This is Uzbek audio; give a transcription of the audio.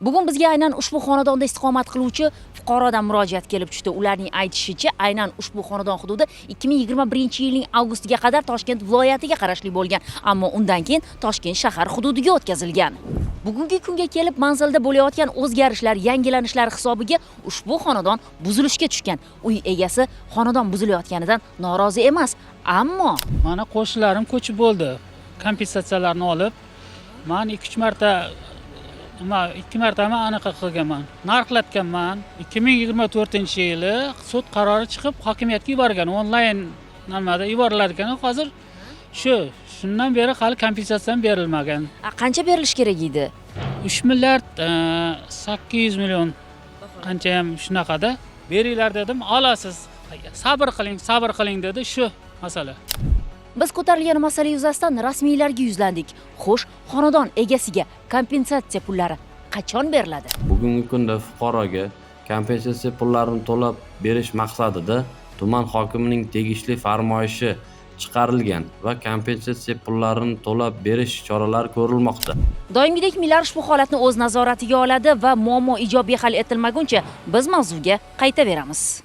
Bugun bizga aynan ushbu xonadonda istiqomat qiluvchi fuqarodan murojaat kelib tushdi. Ularning aytishicha, aynan ushbu xonadon hududi 2021-yilning avgustiga qadar Toshkent viloyatiga qarashli bo'lgan, ammo undan keyin Toshkent shahar hududiga o'tkazilgan. Bugungi kunga kelib manzilda bo'layotgan o'zgarishlar, yangilanishlar hisobiga ushbu xonadon buzilishga tushgan. Uy egasi xonadon buzilayotganidan norozi emas, ammo mana qo'shnilarim ko'chib bo'ldi. Kompensatsiyalarni olib, men 2 marta anaqa qilganman. Narxlatganman. 2024-yili sud qarori chiqib, hokimiyatga yuborgan. Onlayn nimada yuborilar ekan. Hozir shundan beri hali kompensatsiya berilmagan. Qancha berilish kerak edi? 3 milliard 800 million qancha ham shunaqada beringlar dedim, olasiz. Sabr qiling dedi, shu masala. Biz ko'tarilgan masala yuzasidan rasmiylarga yuzlandik. Xo'sh, xonadon egasiga kompensatsiya pullari qachon beriladi? Bugungi kunda fuqaroga kompensatsiya pullarini to'lab berish maqsadida tuman hokimining tegishli farmoyishi chiqarilgan va kompensatsiya pullarini to'lab berish choralari ko'rilmoqda. Doimgidek millar ushbu holatni o'z nazoratiga oladi va muammo ijobiy hal etilmaguncha biz mavzuga qaytaveramiz.